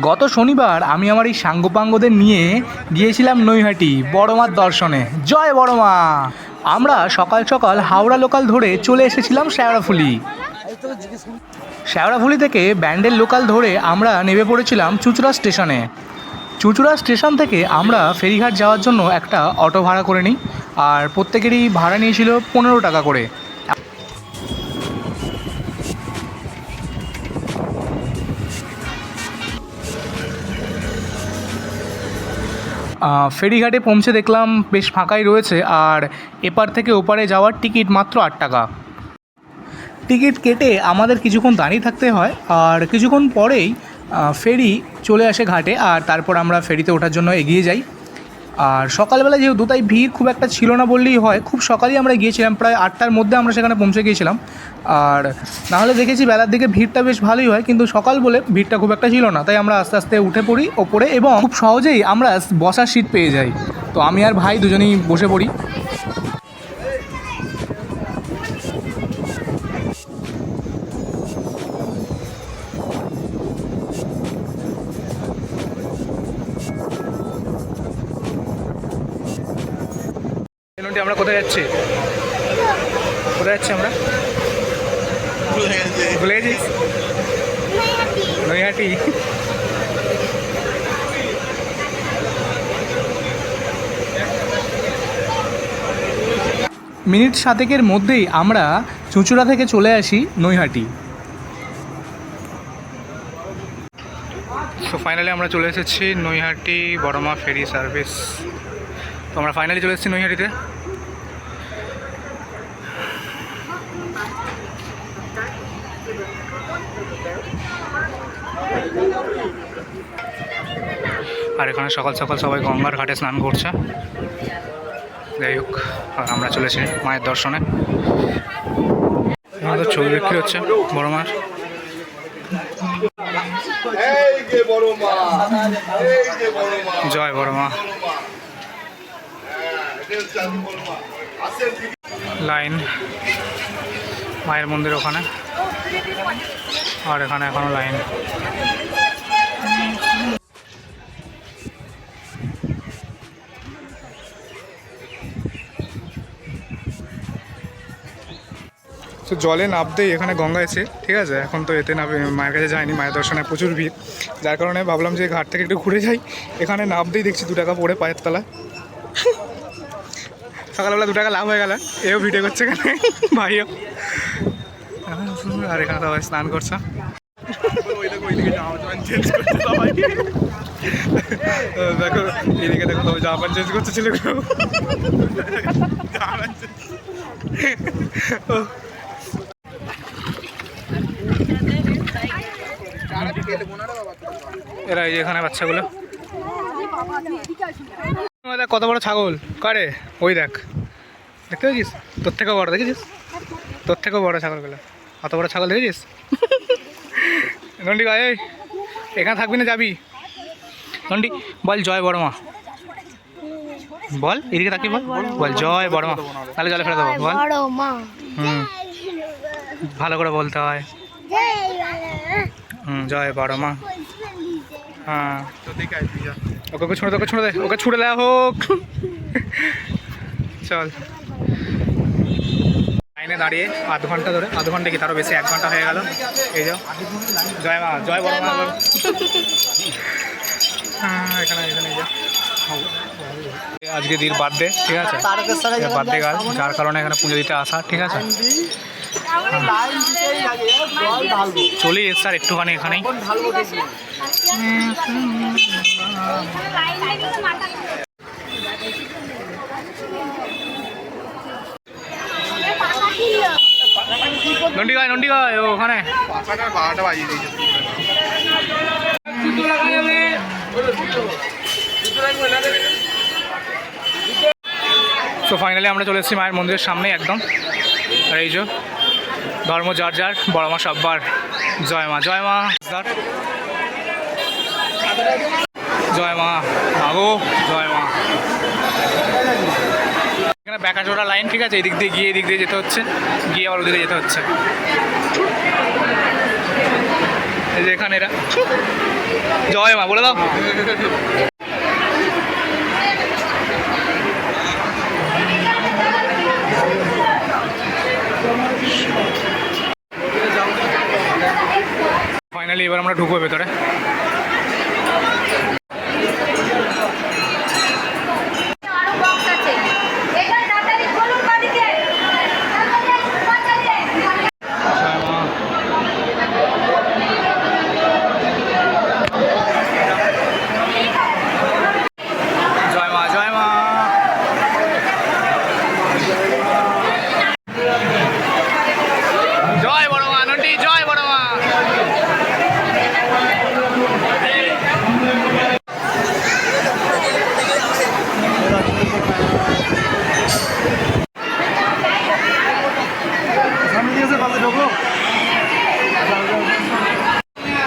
গত শনিবার আমি আমার এই সাঙ্গপাঙ্গদের নিয়ে গিয়েছিলাম নৈহাটি বড় মার দর্শনে। জয় বড় মা। আমরা সকাল সকাল হাওড়া লোকাল ধরে চলে এসেছিলাম শেওড়াফুলি। শেওড়াফুলি থেকে ব্যান্ডেল লোকাল ধরে আমরা নেমে পড়েছিলাম চুঁচুড়া স্টেশনে। চুঁচুড়া স্টেশন থেকে আমরা ফেরিঘাট যাওয়ার জন্য একটা অটো ভাড়া করে নিই, আর প্রত্যেকেরই ভাড়া নিয়েছিল 15 টাকা করে। ফেরিঘাটে পৌঁছে দেখলাম বেশ ফাঁকাই রয়েছে, আর এপার থেকে ওপারে যাওয়ার টিকিট মাত্র 8 টাকা। টিকিট কেটে আমাদের কিছুক্ষণ দাঁড়িয়ে থাকতে হয়, আর কিছুক্ষণ পরেই ফেরি চলে আসে ঘাটে, আর তারপর আমরা ফেরিতে ওঠার জন্য এগিয়ে যাই। আর সকালবেলা যেহেতু তাই ভিড় খুব একটা ছিল না বললেই হয়, খুব সকালেই আমরা গিয়েছিলাম, প্রায় 8টার মধ্যে আমরা সেখানে পৌঁছে গিয়েছিলাম। আর নাহলে দেখেছি বেলার দিকে ভিড়টা বেশ ভালোই হয়, কিন্তু সকাল বলে ভিড়টা খুব একটা ছিল না, তাই আমরা আস্তে আস্তে উঠে পড়ি ওপরে এবং খুব সহজেই আমরা বসার সিট পেয়ে যাই। তো আমি আর ভাই দুজনেই বসে পড়ি। আমরা কোথায় যাচ্ছি? কোথায় যাচ্ছি আমরা? ভুলে গেছিস? নৈহাটি। মিনিট 7-এর মধ্যেই আমরা চুঁচুড়া থেকে চলে আসি নৈহাটি। তো ফাইনালি আমরা চলে এসেছি নৈহাটি বড়মা ফেরি সার্ভিস। তো আমরা ফাইনালি চলে এসেছি নৈহাটিতে। আর এখানে সকাল সকাল সবাই গঙ্গার ঘাটে স্নান করছে। যাই হোক, আর আমরা চলেছি মায়ের দর্শনে। আমাদের ছবি বিক্রি হচ্ছে বড় মার। জয় বড় মা। লাইন মায়ের মন্দির ওখানে, আর এখানে এখনো লাইন। তো জলে নামতেই এখানে গঙ্গা এসে, ঠিক আছে, এখন তো এতে নামে মায়ের কাছে যায়নি, মায়ের দর্শনে প্রচুর ভিড়, যার কারণে ভাবলাম যে ঘাট থেকে একটু ঘুরে যাই। এখানে নামতেই দেখছি 2 টাকা পড়ে পায়ের তলা। সকালবেলা 2 টাকা লাভ হয়ে গেল। এও ভিডিও করছে এখানে ভাইও, আর এখানে সবাই স্নান করছে। দেখো এদিকে দেখো সবাই জামা প্যান্ট চেঞ্জ করছে ছেলেগুলো। এরা এই এখানে বাচ্চাগুলো। দেখ কত বড় ছাগল করে, ওই দেখ, দেখতে পেয়েছিস? তোর থেকেও বড়, দেখেছিস? তোর থেকেও বড় ছাগলগুলো। অত বড় ছাগল দেখেছিস? নন্ডি গায়ে এখানে থাকবি না, যাবি? নন্ডি বল জয় বড় মা, বল এদিকে তাকিয়ে বল, বল জয় বড় মা, তাহলে জলে ফেলে দেবো। বল ভালো করে বলতে হয়। জয় বড় মা। হ্যাঁ ওকে ছুঁড়ে দে, ওকে ছুঁড়ে দে, ওকে ছুঁড়ে দেওয়া হোক। চল লাইনে দাঁড়িয়ে আধ ঘন্টা ধরে, আধ ঘন্টা কি তারও বেশি, 1 ঘন্টা হয়ে গেল। এই যে জয় মা, জয় বড় মা। হ্যাঁ এখানে এখানে আজকে দির বার্থডে, ঠিক আছে, বার্থডে গার্ল, যার কারণে এখানে পুজো দিতে আসা, ঠিক আছে। চলেই এসছে আর একটুখানি এখানেই। নন্ডি গায়, নন্ডি গায় ওখানে। তো ফাইনালি আমরা চলে এসেছি মায়ের মন্দিরের সামনে একদম। আর এই যে ধর্ম যার যার, বড় মা সব্বার। জয় মা, জয় মা, জয় মা, আগো জয় মা। এখানে ব্যাকাচোরা লাইন, ঠিক আছে, এদিক দিয়ে গিয়ে এদিক দিয়ে যেতে হচ্ছে, গিয়ে আবার ওদিকে যেতে হচ্ছে। এই যে এখানে এরা জয় মা বলে দাও। ফাইনালি এবার আমরা ঢুকবো ভেতরে।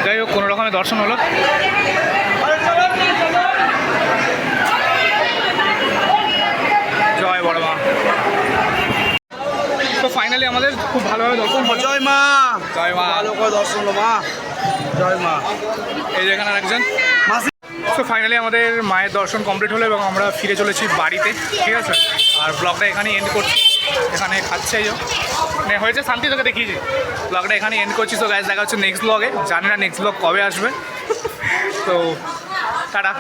যাই হোক কোনো রকমের দর্শন হলো। জয় বড় মা। তো ফাইনালি আমাদের খুব ভালোভাবে দর্শন। জয় মা, জয় মা, ভালো করে দর্শন হলো মা। জয় মা। এই যেখানে একজন। তো ফাইনালি আমাদের মায়ের দর্শন কমপ্লিট হলো এবং আমরা ফিরে চলেছি বাড়িতে, ঠিক আছে। আর ব্লগটা এখানে এন্ড করছি, এখানে খাচ্ছে এই মানে হয়েছে শান্তি তোকে দেখিয়েছি। ব্লগটা এখানে এন্ড করছি। তো গাইজ দেখা হচ্ছে নেক্সট ব্লগে, জানি না নেক্সট ব্লগ কবে আসবে। তো টাটা।